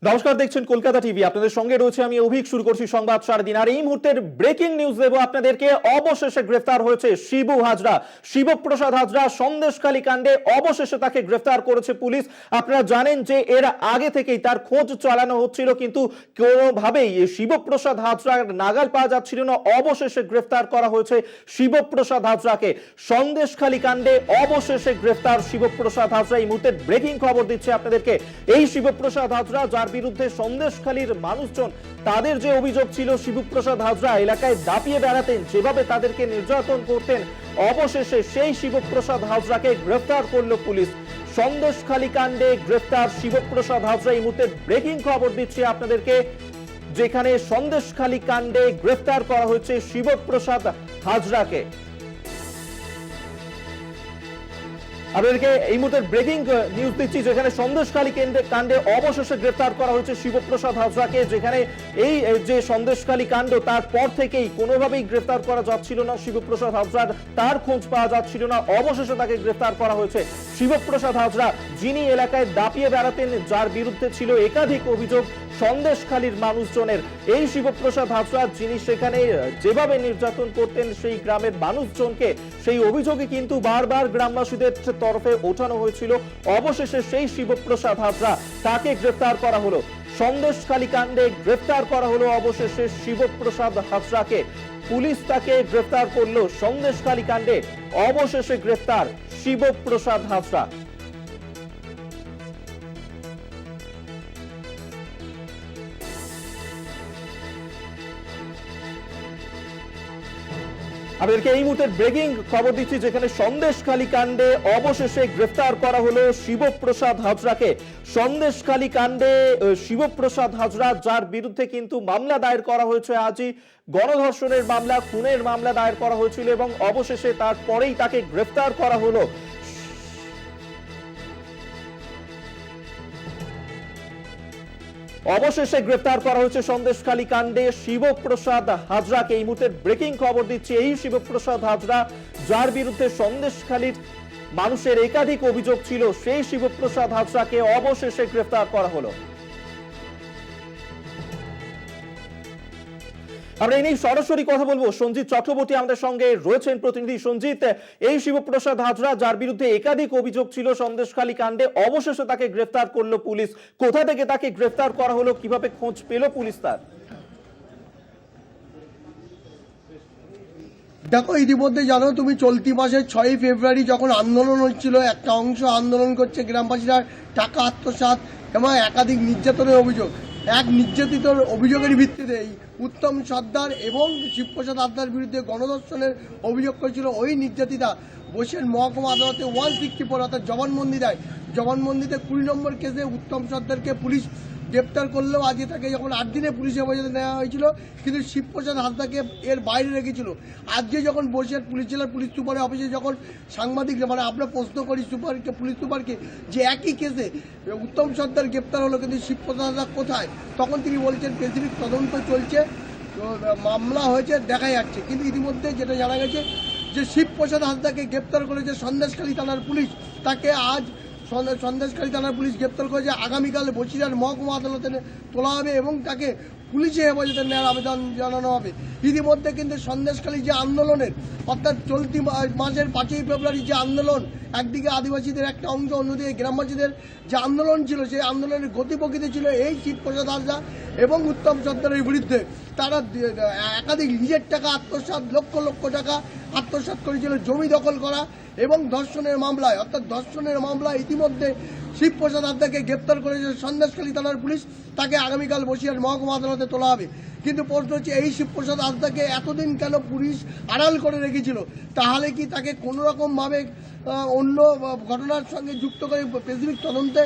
নমস্কার, দেখছেন কলকাতা টিভি। আপনাদের সঙ্গে রয়েছে আমি অভিক। শুরু করছি সংবাদ 7:30। আর এই মুহূর্তের ব্রেকিং নিউজ দেব আপনাদেরকে। অবশেষে গ্রেফতার হয়েছে শিবু হাজরা, শিবপ্রসাদ হাজরা। সন্দেশখালী কাণ্ডে অবশেষে তাকে গ্রেফতার করেছে পুলিশ। আপনারা জানেন যে এর আগে থেকেই তার খোঁজ চালানো হচ্ছিল, কিন্তু কোনোভাবেই শিবপ্রসাদ হাজরার নাগাল পাওয়া যাচ্ছিল না। অবশেষে গ্রেফতার করা হয়েছে শিবপ্রসাদ হাজরাকে। সন্দেশখালী কাণ্ডে অবশেষে গ্রেফতার শিবপ্রসাদ হাজরা। এই মুহূর্তে ব্রেকিং খবর দিচ্ছে আপনাদেরকে। এই শিবপ্রসাদ হাজরা, যার বিরুদ্ধে সন্দেশখালীর মানুষজন, তাদের যে অভিযোগ ছিল শিবপ্রসাদ হাজরা এলাকায় দাপিয়ে বেড়াতেন, যেভাবে তাদেরকে নির্যাতন করতেন, অবশেষে সেই শিবপ্রসাদ হাজরাকে গ্রেফতার করলো পুলিশ। সন্দেশখালী কাণ্ডে গ্রেফতার শিবপ্রসাদ হাজরা। এই মুহূর্তে ব্রেকিং খবর দিচ্ছি আপনাদেরকে, যেখানে সন্দেশখালী কাণ্ডে গ্রেফতার করা হয়েছে শিবপ্রসাদ হাজরাকে। আপনাদেরকে এই মুহূর্তে ব্রেকিং নিউজ দিচ্ছি, যেখানে সন্দেশখালী কাণ্ডে অবশেষে গ্রেফতার করা হয়েছে শিবপ্রসাদ হাজরাকে। যেখানে এই যে সন্দেশখালী কাণ্ড, তারপর থেকেই কোনোভাবেই গ্রেফতার করা যাচ্ছিল না শিবপ্রসাদ হাজরার, তার খোঁজ পাওয়া যাচ্ছিল না। অবশেষে তাকে গ্রেফতার করা হয়েছে। শিবপ্রসাদ হাজরা, যিনি এলাকায় দাপিয়ে বেড়াতেন, যার বিরুদ্ধে ছিল একাধিক অভিযোগ সন্দেশখালীর মানুষজনের, এই শিবপ্রসাদ হাজরা, যিনি সেখানে যেভাবে নির্যাতন করতেন সেই গ্রামের মানুষজনকে, সেই অভিযোগে কিন্তু বারবার গ্রামবাসীদের তরফে ওঠানো হয়েছিল। অবশেষে সেই শিবপ্রসাদ হাজরা, তাকে গ্রেফতার করা হলো। সন্দেশখালী কাণ্ডে গ্রেফতার করা হলো অবশেষে শিবপ্রসাদ হাজরাকে। পুলিশ তাকে গ্রেফতার করলো সন্দেশখালী কাণ্ডে। অবশেষে গ্রেফতার শিবপ্রসাদ হাজরা। আপনাদেরকে এই মুহূর্তে ব্রেকিং খবর দিচ্ছি, যেখানে সন্দেশখালী কাণ্ডে অবশেষে গ্রেফতার করা হলো শিবপ্রসাদ হাজরাকে। সন্দেশখালী কাণ্ডে শিবপ্রসাদ হাজরা, যার বিরুদ্ধে কিন্তু মামলা দায়ের করা হয়েছে আজই, গণধর্ষণের মামলা, খুনের মামলা দায়ের করা হয়েছিল, এবং অবশেষে তারপরেই তাকে গ্রেফতার করা হলো। অবশেষে গ্রেফতার করা হয়েছে সন্দেশখালী কাণ্ডে শিবপ্রসাদ হাজরাকে। এই মুহূর্তে ব্রেকিং খবর দিচ্ছি, এই শিবপ্রসাদ হাজরা, যার বিরুদ্ধে সন্দেশখালীর মানুষের একাধিক অভিযোগ ছিল, সেই শিবপ্রসাদ হাজরাকে অবশেষে গ্রেফতার করা হলো। আমরা এই নিয়ে সরাসরি কথা বলবো। সঞ্জিত চক্রবর্তী আমাদের সঙ্গে রয়েছেন, প্রতিনিধি। সঞ্জিত, এই শিবপ্রসাদ হাজরা, যার বিরুদ্ধে একাধিক অভিযোগ ছিল সন্দেশখালী কাণ্ডে, অবশেষে তাকে গ্রেফতার করলো পুলিশ। কোথা থেকে তাকে গ্রেফতার করা হলো, কিভাবে খোঁজ পেল পুলিশ তার? দেখো, ইতিমধ্যে জানো তুমি, চলতি মাসের 6ই ফেব্রুয়ারি যখন আন্দোলন হচ্ছিল, একটা অংশ আন্দোলন করছে গ্রামবাসীরা টাকা আত্মসাৎ এবং একাধিক নির্যাতনের অভিযোগ। এক নির্যাতিতর অভিযোগের ভিত্তিতে উত্তম সর্দার এবং শিবপ্রসাদ হাজরার বিরুদ্ধে গণধর্ষণের অভিযোগ করেছিল ওই নির্যাতিতা বসিরহাট মহকুমা আদালতে 164 অর্থাৎ জবানবন্দি দেয়। জবানবন্দিতে 20 নম্বর কেসে উত্তম সর্দারকে পুলিশ গ্রেপ্তার করলেও আজকে তাকে যখন 8 দিনে পুলিশ হেফাজতে নেওয়া হয়েছিল, কিন্তু শিবপ্রসাদ হাজরাকে এর বাইরে রেখেছিল। আজকে যখন বসিরহাট পুলিশ জেলার পুলিশ সুপারের অফিসে যখন সাংবাদিকরা, মানে আমরা প্রশ্ন করি সুপারকে, পুলিশ সুপারকে, যে একই কেসে উত্তম সর্দার গ্রেপ্তার হলো কিন্তু শিবপ্রসাদ হাজরা কোথায়, তখন তিনি বলছেন স্পেসিফিক তদন্ত চলছে, মামলা হয়েছে, দেখা যাচ্ছে। কিন্তু ইতিমধ্যে যেটা জানা গেছে যে শিবপ্রসাদ হাজরাকে গ্রেপ্তার করেছে সন্দেশখালী থানার পুলিশ। তাকে আজ সন্দেশখালী থানার পুলিশ গ্রেপ্তার করেছে। আগামীকাল বসিরহাট মহকুমা আদালতে তোলা হবে এবং তাকে পুলিশে হেফাজতে নেওয়ার আবেদন জানানো হবে। ইতিমধ্যে কিন্তু সন্দেশখালী যে আন্দোলনের, অর্থাৎ চলতি মাসের 5ই ফেব্রুয়ারি যে আন্দোলন, একদিকে আদিবাসীদের একটা অংশ, অন্যদিকে গ্রামবাসীদের যে আন্দোলন ছিল, সেই আন্দোলনের গতি প্রকৃতি ছিল এই শিবপ্রসাদ হাজরা এবং উত্তম সর্দারের বিরুদ্ধে। তারা একাধিক নিজের টাকা আত্মসাৎ, লক্ষ লক্ষ টাকা আত্মসাৎ করেছিল জমি দখল করা এবং ধর্ষণের মামলায়, অর্থাৎ ধর্ষণের মামলায় ইতিমধ্যে শিবপ্রসাদ হাজরাকে গ্রেপ্তার করেছে সন্দেশখালী থানার পুলিশ। তাকে আগামীকাল বসিরহাট মহকুমা আদালতে তোলা হবে। কিন্তু প্রশ্ন হচ্ছে, এই শিবপ্রসাদ হাজরাকে এতদিন কেন পুলিশ আড়াল করে রেখেছিল? তাহলে কি তাকে কোনো রকমভাবে অন্য ঘটনার সঙ্গে যুক্ত করে স্পেসিফিক তদন্তে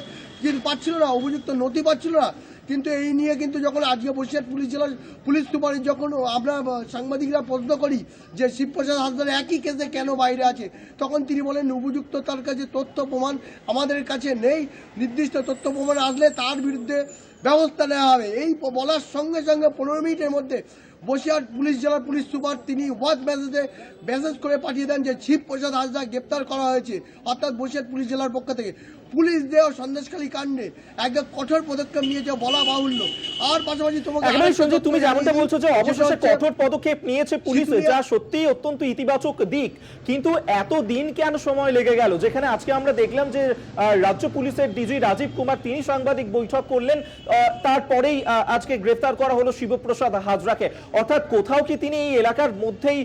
পাচ্ছিল না, উপযুক্ত নথি পাচ্ছিল না? কিন্তু এই নিয়ে কিন্তু যখন আজকে বসিরহাট পুলিশ জেলার পুলিশ সুপারের যখন আমরা সাংবাদিকরা প্রশ্ন করি যে শিবপ্রসাদ হাজরা একই কেসে কেন বাইরে আছে, তখন তিনি বলেন উপযুক্ত তার কাছে তথ্য প্রমাণ আমাদের কাছে নেই, নির্দিষ্ট তথ্য প্রমাণ আসলে তার বিরুদ্ধে ব্যবস্থা নেওয়া হবে। এই বলার সঙ্গে সঙ্গে 15 মিনিটের মধ্যে বসিরহাট পুলিশ জেলার পুলিশ সুপার তিনি হোয়াটসঅ্যাপ মেসেজ করে পাঠিয়ে দেন যে শিবপ্রসাদ হাজরা গ্রেপ্তার করা হয়েছে, অর্থাৎ বসিরহাট পুলিশ জেলার পক্ষ থেকে। পুলিশ দেহ সন্দেশখালী কাণ্ডে একদম কঠোর পদক্ষেপ নিয়েছে বলা বাহুল্য। আর পাশাপাশি তোমাকে একেবারে সঞ্জয়, তুমি যেমনটা বলছো যে অবশেষে হচ্ছে কঠোর পদক্ষেপ নিয়েছে পুলিশ, যা সত্যিই অত্যন্ত ইতিবাচক দিক, কিন্তু এত দিন কেন সময় লেগে গেল? যেখানে আজকে আমরা দেখলাম যে রাজ্য পুলিশের ডিজি রাজীব কুমার তিনি সাংবাদিক বৈঠক করলেন, তারপরেই আজকে গ্রেফতার করা হলো শিবপ্রসাদ হাজরাকে। অর্থাৎ কোথাও কি তিনি এই এলাকার মধ্যেই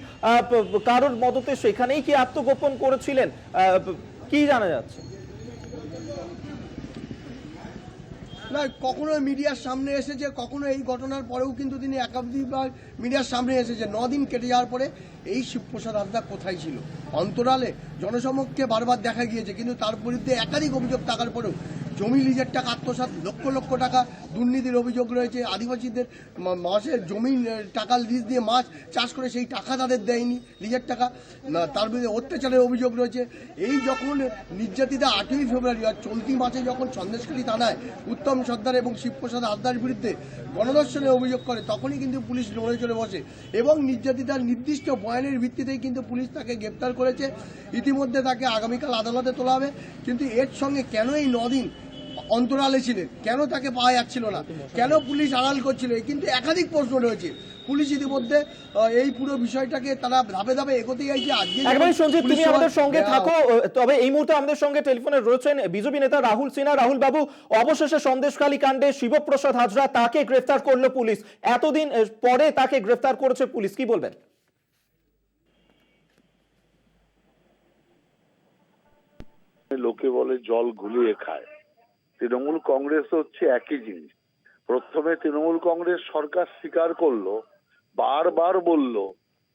কারোর মদতে সেখানেই কি আত্মগোপন করেছিলেন, কি জানা যাচ্ছে? না, কখনো মিডিয়ার সামনে এসেছে, কখনো এই ঘটনার পরেও কিন্তু তিনি একাধিকবার মিডিয়ার সামনে এসেছে। 9 দিন কেটে যাওয়ার পরে এই শিবপ্রসাদ হাজরা কোথায় ছিল? অন্তরালে জনসমক্ষে বারবার দেখা গিয়েছে, কিন্তু তার বিরুদ্ধে একাধিক অভিযোগ থাকার পরেও জমি লিজের টাকা আত্মসাৎ, লক্ষ লক্ষ টাকা দুর্নীতির অভিযোগ রয়েছে। আদিবাসীদের মাসের জমি টাকা লিজ দিয়ে মাছ চাষ করে সেই টাকা তাদের দেয়নি, লিজের টাকা। তার বিরুদ্ধে অত্যাচারের অভিযোগ রয়েছে। এই যখন নির্যাতিতা 8ই ফেব্রুয়ারি আর চলতি মাসে যখন সন্দেশখালী থানায় উত্তম সর্দার এবং শিবপ্রসাদ হাজরার বিরুদ্ধে গণধর্ষণের অভিযোগ করে, তখনই কিন্তু পুলিশ নড়ে চড়ে বসে এবং নির্যাতিতার নির্দিষ্ট বয়ানের ভিত্তিতেই কিন্তু পুলিশ তাকে গ্রেপ্তার করেছে। ইতিমধ্যে তাকে আগামীকাল আদালতে তোলা হবে। কিন্তু এর সঙ্গে কেন এই 9 দিন অন্তরালে ছিলেন, কেন তাকে পাওয়া যাচ্ছিল না, কেন পুলিশ আড়াল করছিল, কিন্তু একাধিক প্রশ্ন রয়েছে। পুলিশ ইতিমধ্যে এই পুরো বিষয়টাকে তারা ধাপে ধাপে এগোতে যাইছে। আজকে একবারে সঞ্জিত, তুমি আমাদের সঙ্গে থাকো। তবে এই মুহূর্তে আমাদের সঙ্গে টেলিফোনে রয়েছেন বিজেপি নেতা রাহুল সিনহা। রাহুল বাবু, অবশেষে সন্দেশখালী কাণ্ডে শিবপ্রসাদ হাজরা তাকে গ্রেফতার করলো পুলিশ, এতদিন পরে তাকে গ্রেফতার করেছে পুলিশ, কি বলবেন? লোকে বলে জল ঘুলিয়ে খায়, তৃণমূল কংগ্রেস হচ্ছে একই জিনিস। প্রথমে তৃণমূল কংগ্রেস সরকার স্বীকার করলো, বারবার বলল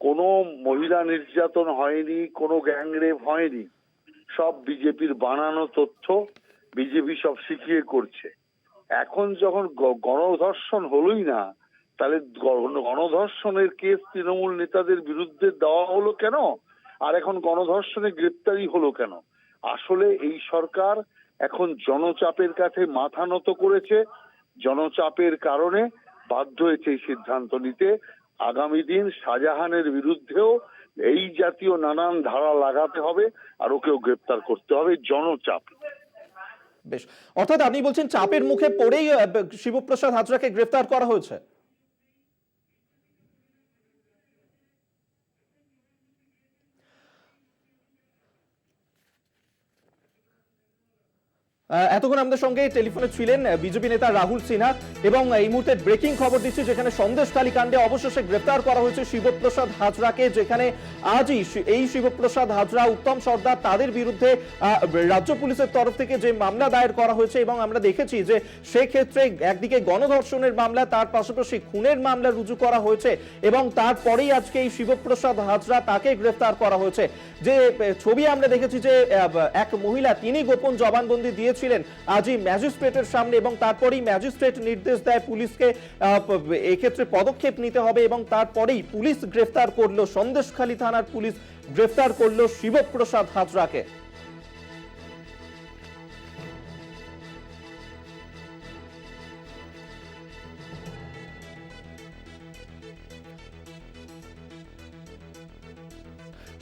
কোনো মহিলা নির্যাতন হয়নি, কোনো গ্যাংরেপ হয়নি, সব বিজেপির বানানো তথ্য, বিজেপি সব শিখিয়ে করছে। এখন যখন গণধর্ষণ হলোই না, তাহলে গণধর্ষণের কেস তৃণমূল নেতাদের বিরুদ্ধে দেওয়া হলো কেন? আর এখন গণধর্ষণে গ্রেপ্তারি হলো কেন? আসলে এই সরকার এখন জনচাপের কাছে মাথা নত করেছে, জনচাপের কারণে বাধ্য হয়েছে এই সিদ্ধান্ত নিতে। আগামী দিন শাহজাহানের বিরুদ্ধেও এই জাতীয় নানান ধারা লাগাতে হবে আর ওকেও গ্রেপ্তার করতে হবে, জনচাপ। বেশ, অর্থাৎ আপনি বলছেন চাপের মুখে পড়েই শিবপ্রসাদ হাজরাকে গ্রেফতার করা হয়েছে। এতক্ষণ আমাদের সঙ্গে টেলিফোনে ছিলেন বিজেপি নেতা রাহুল সিনহা, এবং এই মুহূর্তে ব্রেকিং খবর দিচ্ছি, যেখানে সন্দেশখালী কাণ্ডে অবশেষে গ্রেফতার করা হয়েছে শিবপ্রসাদ হাজরাকে। যেখানে আজই এই শিবপ্রসাদ হাজরা, উত্তম সর্দার, তাদের বিরুদ্ধে রাজ্য পুলিশের তরফ থেকে যে মামলা দায়ের করা হয়েছে, এবং আমরা দেখেছি যে সেক্ষেত্রে একদিকে গণধর্ষণের মামলা, তার পাশাপাশি খুনের মামলা রুজু করা হয়েছে, এবং তারপরেই আজকে এই শিবপ্রসাদ হাজরা তাকে গ্রেফতার করা হয়েছে। যে ছবি আমরা দেখেছি যে এক মহিলা, তিনি গোপন জবানবন্দি দিয়েছিলেন আজই ম্যাজিস্ট্রেটের সামনে, এবং তারপরেই ম্যাজিস্ট্রেট নির্দেশ দেয় পুলিশকে এক্ষেত্রে পদক্ষেপ নিতে হবে, এবং তারপরেই পুলিশ গ্রেফতার করলো, সন্দেশখালী থানার পুলিশ গ্রেফতার করলো শিবপ্রসাদ হাজরাকে।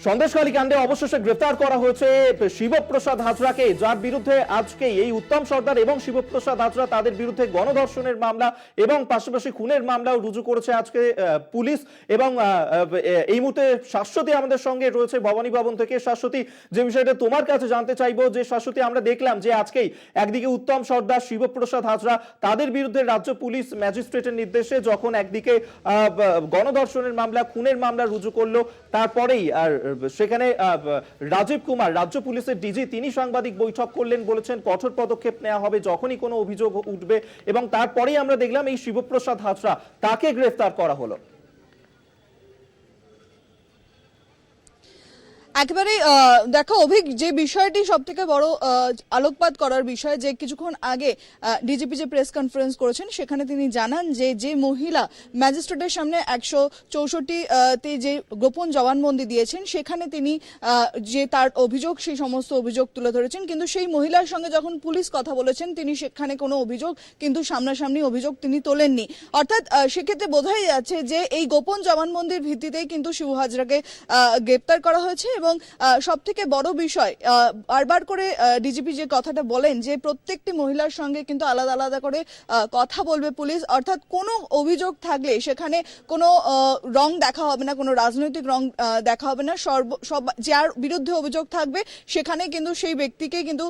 সন্দেশখালী কাণ্ডে অবশেষে গ্রেফতার করা হয়েছে শিবপ্রসাদ হাজরাকে, যার বিরুদ্ধে আজকে এই উত্তম সর্দার এবং শিবপ্রসাদ হাজরা, তাদের বিরুদ্ধে গণধর্ষণের মামলা এবং পাশাপাশি খুনের মামলাও রুজু করেছে আজকে পুলিশ। এবং এই মুহূর্তে শাশ্বতী আমাদের সঙ্গে রয়েছে ভবানী ভবন থেকে। শাশ্বতী, যে বিষয়টা তোমার কাছে জানতে চাইবো, যে শাশ্বতী, আমরা দেখলাম যে আজকেই একদিকে উত্তম সর্দার, শিবপ্রসাদ হাজরা, তাদের বিরুদ্ধে রাজ্য পুলিশ ম্যাজিস্ট্রেটের নির্দেশে যখন একদিকে গণধর্ষণের মামলা, খুনের মামলা রুজু করলো, তারপরেই আর সেখানে রাজীব কুমার, রাজ্য পুলিশের ডিজি, তিনি সাংবাদিক বৈঠক করলেন, বলেছেন কঠোর পদক্ষেপ নেওয়া হবে যখনই কোনো অভিযোগ উঠবে, এবং তারপরেই আমরা দেখলাম এই শিবপ্রসাদ হাজরা, তাকে গ্রেফতার করা হলো। একেবারে দেখো অভিক, যে বিষয়টি সব থেকে বড় আলোকপাত করার বিষয়, যে কিছুক্ষণ আগে ডিজিপি যে প্রেস কনফারেন্স করেছেন, সেখানে তিনি জানান যে মহিলা ম্যাজিস্ট্রেটের সামনে 164তে যে গোপন জবানবন্দি দিয়েছেন, সেখানে তিনি যে তার অভিযোগ, সেই সমস্ত অভিযোগ তুলে ধরেছেন, কিন্তু সেই মহিলার সঙ্গে যখন পুলিশ কথা বলেছেন, তিনি সেখানে কোনো অভিযোগ, কিন্তু সামনাসামনি অভিযোগ তিনি তোলেননি। অর্থাৎ সেক্ষেত্রে বোঝাই যাচ্ছে যে এই গোপন জবানবন্দির ভিত্তিতেই কিন্তু শিবু হাজরাকে গ্রেপ্তার করা হয়েছে, এবং সব থেকে বড় বিষয় বারবার করে ডিজিপি যে কথাটা বলেন যে প্রত্যেকটি মহিলার সঙ্গে কিন্তু আলাদা আলাদা করে কথা বলবে পুলিশ, অর্থাৎ কোনো অভিযোগ থাকলে সেখানে কোনো রং দেখা হবে না, কোনো রাজনৈতিক রং দেখা হবে না, সব যার বিরুদ্ধে অভিযোগ থাকবে সেখানে কিন্তু সেই ব্যক্তিকে কিন্তু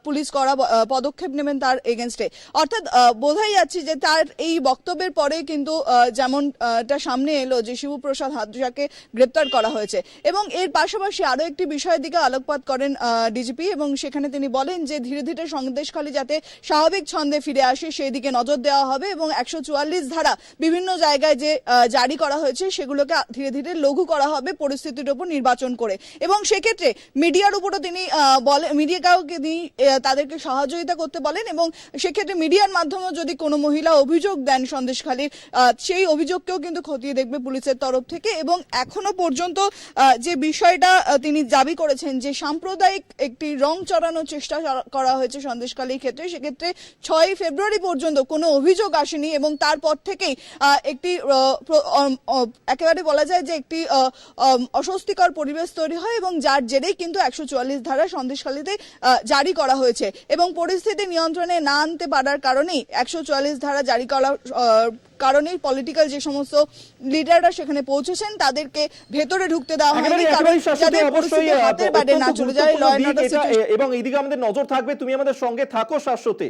পুলিশ করা পদক্ষেপ নেবেন তার এগেনস্টে। অর্থাৎ বোঝাই যাচ্ছে যে তার এই বক্তব্যের পরে কিন্তু যেমনটা সামনে এলো যে শিবপ্রসাদ হাজরাকে গ্রেপ্তার করা হয়েছে। এবং এর পাশাপাশি আরো একটি বিষয়ের দিকে আলোকপাত করেন ডিজিপি এবং সেখানে তিনি বলেন যে ধীরে ধীরে সন্দেশখালী যাতে স্বাভাবিক ছন্দে ফিরে আসে সেই দিকে নজর দেওয়া হবে এবং 144 ধারা বিভিন্ন জায়গায় যে জারি করা হয়েছে সেগুলোকে ধীরে ধীরে লঘু করা হবে পরিস্থিতির উপর নির্বাচন করে। এবং সেক্ষেত্রে মিডিয়ার উপরও তিনি মিডিয়াকেও তিনি তাদেরকে সহযোগিতা করতে বলেন এবং সেক্ষেত্রে মিডিয়ার মাধ্যমে যদি কোনো মহিলা অভিযোগ দেন সন্দেশখালীর সেই অভিযোগকেও কিন্তু খতিয়ে দেখবে পুলিশের তরফ থেকে। এবং এখনো পর্যন্ত যে বিষয়টা তিনি দাবি করেছেন যে সাম্প্রদায়িক একটি রং চড়ানোর চেষ্টা করা হয়েছে সন্দেশখালীর ক্ষেত্রে, সেক্ষেত্রে 6 ফেব্রুয়ারি পর্যন্ত কোনো অভিযোগ আসেনি এবং তারপর থেকেই একটি একেবারে বলা যায় যে একটি অস্বস্তিকর পরিবেশ তৈরি হয় এবং যার জেরেই কিন্তু 144 ধারা সন্দেশখালীতে জারি করা হয়েছে এবং পরিস্থিতি নিয়ন্ত্রণে না আনতে পারার কারণেই 144 ধারা জারি করার কারণেই পলিটিক্যাল যে সমস্ত লিডাররা সেখানে পৌঁছেছেন তাদেরকে ভেতরে ঢুকতে দেওয়া হয়নি, কারণ যাতে পরিস্থিতি হাতের বাইরে না চলে যায় ল অ্যান্ড অর্ডার। এবং এইদিকে আমাদের নজর থাকবে, তুমি আমাদের সঙ্গে থাকো শাশ্বতী।